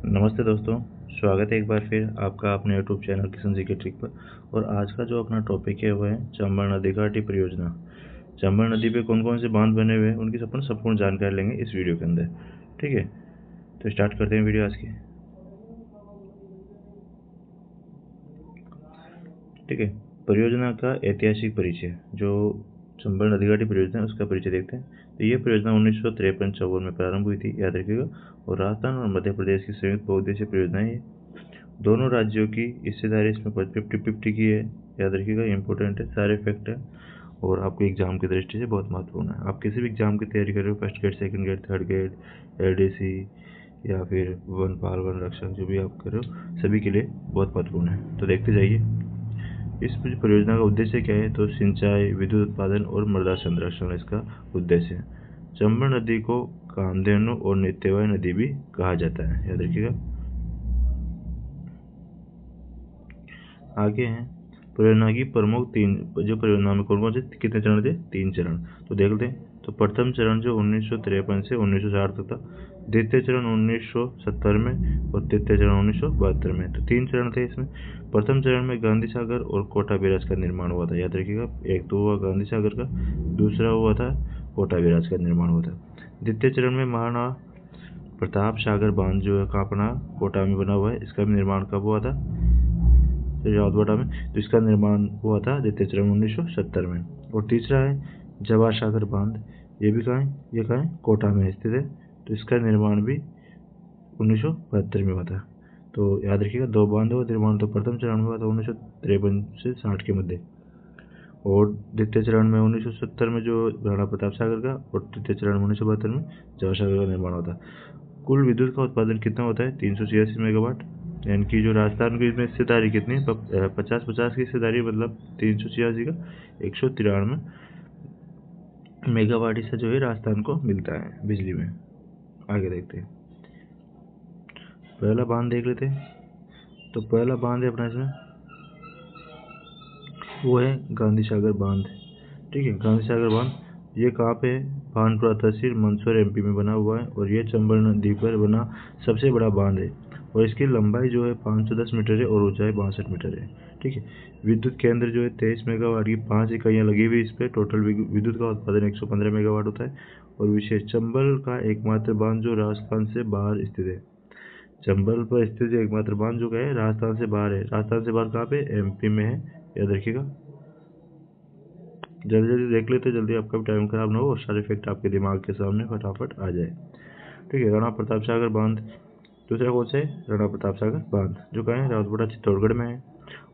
नमस्ते दोस्तों, स्वागत है एक बार फिर आपका अपने यूट्यूब चैनल किशन जी के ट्रिक पर। और आज का जो अपना टॉपिक है वो है चंबल नदी घाटी परियोजना। चंबल नदी पे कौन कौन से बांध बने हुए हैं उनकी अपन संपूर्ण जानकारी लेंगे इस वीडियो के अंदर। ठीक है, तो स्टार्ट करते हैं वीडियो आज की। ठीक है, परियोजना का ऐतिहासिक परिचय। जो चंबल नदी घाटी परियोजना है उसका परिचय देखते हैं। तो ये परियोजना 1953-54 में प्रारंभ हुई थी, याद रखिएगा। और राजस्थान और मध्य प्रदेश की संयुक्त बहुउद्देशीय परियोजना है। दोनों राज्यों की हिस्सेदारी इसमें 50-50 की है, याद रखिएगा। इंपॉर्टेंट है, सारे फैक्ट है और आपके एग्जाम की दृष्टि से बहुत महत्वपूर्ण है। आप किसी भी एग्जाम की तैयारी कर रहे हो, first grade, second grade, third grade, LDC या फिर वनपाल वन रक्षक, जो भी आप कर रहे हो सभी के लिए बहुत महत्वपूर्ण है। तो देखते जाइए इस परियोजना का उद्देश्य क्या है। तो सिंचाई, विद्युत उत्पादन और मृदा संरक्षण इसका उद्देश्य है। चंबल नदी को कामधेनु और नित्यवाय नदी भी कहा जाता है, याद रखिएगा। आगे हैं परियोजना की प्रमुख तीन, जो परियोजना में कौन कौन से कितने चरण थे, 3 चरण। तो देख लेते हैं। तो प्रथम चरण जो 1953 से 1960 तक था, द्वितीय चरण 1970 में और तृतीय चरण 1972 में। तो 3 चरण थे इसमें। प्रथम चरण में गांधी सागर और कोटा बैराज का निर्माण हुआ था, याद रखिएगा। एक तो हुआ गांधी सागर का, दूसरा हुआ था कोटा बैराज का निर्माण हुआ था। द्वितीय चरण में महाराणा प्रताप सागर बांध जो है अपना कोटा में बना हुआ है, इसका भी निर्माण कब हुआ था, रावतवाड़ा में। तो इसका निर्माण हुआ था द्वितीय चरण 1970 में। और तीसरा है जवाहर सागर बांध, ये भी कहाँ है, ये कहाँ है, कोटा में स्थित है। तो इसका निर्माण भी 1972 में हुआ था। तो याद रखिएगा, 2 बांधों का निर्माण तो प्रथम चरण में हुआ था 1953 से 60 के मध्य, और द्वितीय चरण में 1970 में जो राणा प्रताप सागर का, और तृतीय चरण में 1972 में जवाहर सागर का निर्माण होता। कुल विद्युत का उत्पादन कितना होता है, 386 मेगावाट। यानी कि जो राजस्थान की इसमें हिस्सेदारी कितनी है, 50-50 की हिस्सेदारी, मतलब 386 का 193 मेगावाट हिस्सा जो है राजस्थान को मिलता है बिजली में। आगे देखते हैं, पहला बांध देख लेते हैं। तो पहला बांध है अपना इसमें, वो है गांधी सागर बांध। ठीक है, गांधी सागर बांध ये कहाँ पे है, भानपुरा तहसील, मंदसौर एमपी में बना हुआ है। और ये चंबल नदी पर बना सबसे बड़ा बांध है। और इसकी लंबाई जो है 510 मीटर है और ऊंचाई 62 मीटर है। ठीक है, विद्युत केंद्र जो है 23 मेगावाट की 5 इकाइयाँ लगी हुई इस पर। टोटल विद्युत का उत्पादन 115 मेगावाट होता है। और विशेष, चंबल का एकमात्र बांध जो राजस्थान से बाहर स्थित है। चंबल पर स्थित एकमात्र बांध जो है राजस्थान से बाहर है। राजस्थान से बाहर कहाँ पे, एमपी में है, याद रखिएगा। जल्दी जल्दी देख लेते, जल्दी आपका भी टाइम खराब ना हो और सारे फैक्ट आपके दिमाग के सामने फटाफट आ जाए। ठीक है, राणा प्रताप सागर बांध दूसरा कौन सा है, राणा प्रताप सागर बांध, जो कहाँ है, रावतवाड़ा चित्तौड़गढ़ में है।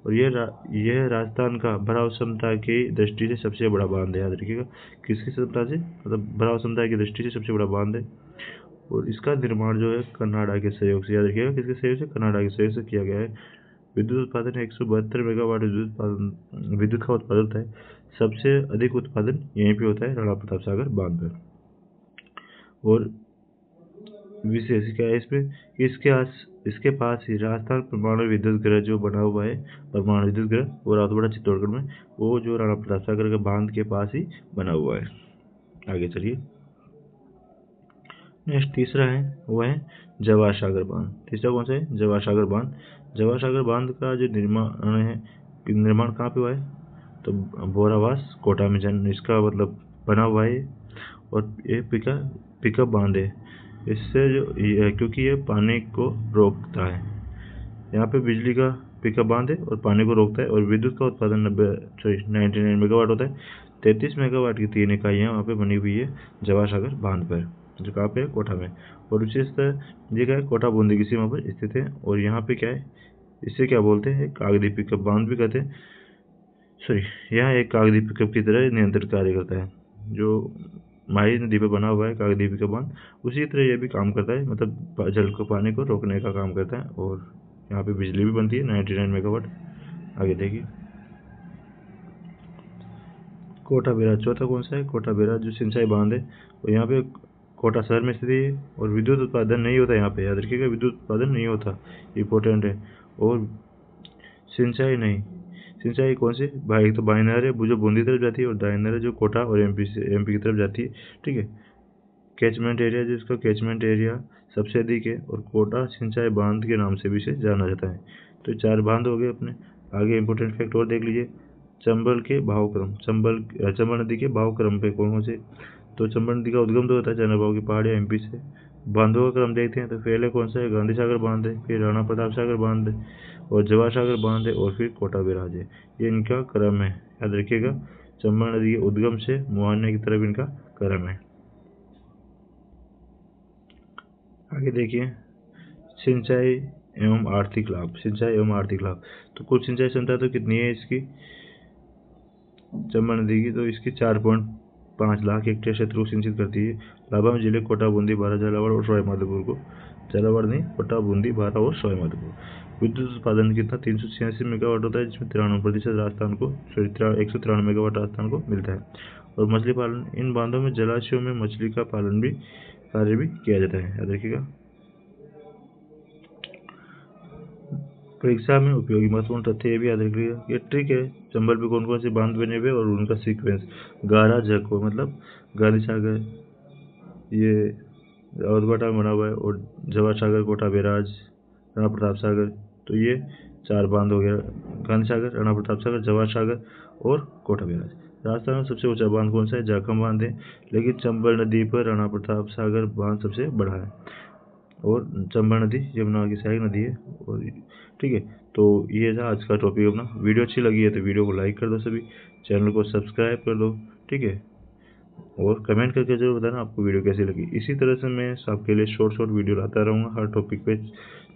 और यह राजस्थान का भराव क्षमता की दृष्टि से सबसे बड़ा बांध है, याद रखिएगा। किसकी क्षमता से, मतलब भराव क्षमता की दृष्टि से सबसे बड़ा बांध है। और इसका निर्माण जो है कनाडा के सहयोग से, याद रखिएगा, किसके सहयोग से, कनाडा के सहयोग से किया गया है। विद्युत उत्पादन 172 मेगावाट विद्युत का उत्पादन होता है। सबसे अधिक उत्पादन यहीं पे होता है, राणा प्रताप सागर बांध पर। और विशेष क्या है इसमें, इसके पास ही राजस्थान परमाणु विद्युत गृह जो बना हुआ है, परमाणु विद्युत गृह, वो रावतवाड़ा चित्तौड़गढ़ में, वो जो राणा प्रताप सागर के बांध के पास ही बना हुआ है। आगे चलिए, नेक्स्ट तीसरा है वो है जवाहर सागर बांध। तीसरा कौन सा है, जवाहर सागर बांध। जवाहर सागर बांध का जो निर्माण कहाँ पे हुआ है, तो बोरावास, कोटा में इसका मतलब बना हुआ है। और ये पिकअप बांध है। इससे जो क्योंकि ये पानी को रोकता है, यहाँ पे बिजली का पिकअप बांध है और पानी को रोकता है। और विद्युत का उत्पादन 99 मेगावाट होता है। 33 मेगावाट की 3 इकाइयाँ वहाँ पे बनी हुई है जवाहर सागर बांध पर, जो कहाँ पे है, कोटा में। और विशेषतः ये क्या है, कोटा बूंदी की सीमा पर स्थित है। और यहाँ पे क्या है, इसे क्या बोलते हैं, कागदी पिकअप बांध भी कहते हैं। सॉरी, यहाँ एक कागदी पिकअप की तरह नियंत्रित कार्य करता है। जो माही नदी पर बना हुआ है कागदी पिकअप बांध, उसी तरह ये भी काम करता है, मतलब जल को, पानी को रोकने का काम करता है। और यहाँ पे बिजली भी बनती है 99 मेगावाट। आगे देखिए, कोटा बैराज चौथा कौन सा है, कोटा बैराज जो सिंचाई बांध है, और यहाँ पे कोटा शहर में स्थित है। और विद्युत उत्पादन नहीं होता यहाँ पे, याद रखिएगा, विद्युत उत्पादन नहीं होता, इम्पोर्टेंट है। और सिंचाई नहीं, सिंचाई कौन सी, भाई तो बाएं नहर है जो बूंदी तरफ जाती है, और दाएं नहर है जो कोटा और एमपी की तरफ जाती है। ठीक है, कैचमेंट एरिया, जो इसका कैचमेंट एरिया सबसे अधिक है और कोटा सिंचाई बांध के नाम से भी इसे जाना जाता है। तो 4 बांध हो गए अपने। आगे इंपॉर्टेंट फैक्ट और देख लीजिए, चंबल के भावक्रम, चंबल नदी के भावक्रम पे कौन से। तो चंबल नदी का उद्गम तो होता है चंद्रभागा की पहाड़ियाँ एमपी से। बांधों का क्रम देखते हैं तो पहले कौन सा है, गांधी सागर बांध है, फिर राणा प्रताप सागर बांध है और जवाहर सागर बांध है और फिर कोटा बैराज है। ये इनका क्रम है, याद रखिएगा। चंबल नदी के उद्गम से मुहाने की तरफ इनका क्रम है। आगे देखिए, सिंचाई एवं आर्थिक लाभ। सिंचाई एवं आर्थिक लाभ, तो कुल सिंचाई क्षमता तो कितनी है इसकी चंबल नदी की, तो इसकी 4.5 लाख हेक्टेयर क्षेत्र को सिंचित करती है। लाभांश जिले कोटा, बूंदी, बारा, झालावाड़ और सवाईमाधोपुर को। झालावाड़ नहीं, कोटा, बूंदी, बारा और सवाईमाधोपुर। विद्युत उत्पादन कितना 386 मेगावाट होता है, जिसमें 93% राजस्थान को, 193 मेगावाट राजस्थान को मिलता है। और मछली पालन, इन बांधों में जलाशयों में मछली का पालन भी कार्य भी किया जाता है, याद रखिएगा। परीक्षा में उपयोगी महत्वपूर्ण तथ्य ये भी याद रखिएगा। ये ट्रिक है, चंबल पे कौन कौन से बांध बने हुए और उनका सीक्वेंस। गारा जको मतलब गांधी सागर, ये औरबाटा में बना हुआ है, और जवाहर सागर, कोटा बैराज, राणा प्रताप सागर। तो ये 4 बांध हो गया, गांधी सागर, राणा प्रताप सागर, जवाहर सागर और कोटा बैराज। राजस्थान में सबसे ऊंचा बांध कौन सा है, जाखम बांध है, लेकिन चंबल नदी पर राणा प्रताप सागर बांध सबसे बड़ा है। और चंबल नदी यमुना की सहायक नदी है। और ठीक है, तो ये था आज का टॉपिक अपना। वीडियो अच्छी लगी है तो वीडियो को लाइक कर दो, सभी चैनल को सब्सक्राइब कर दो, ठीक है। और कमेंट करके जरूर बताना आपको वीडियो कैसी लगी। इसी तरह से मैं आपके लिए शॉर्ट वीडियो लाता रहूँगा, हर टॉपिक पे,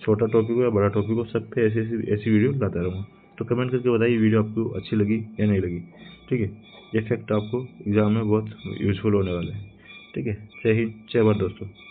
छोटा टॉपिक हो या बड़ा टॉपिक हो, सब पे ऐसी वीडियो लाता रहूँगा। तो कमेंट करके बताइए वीडियो आपको अच्छी लगी या नहीं लगी, ठीक है। ये फैक्ट आपको एग्जाम में बहुत यूजफुल होने वाला है, ठीक है। जय हिंद, जय भारत दोस्तों।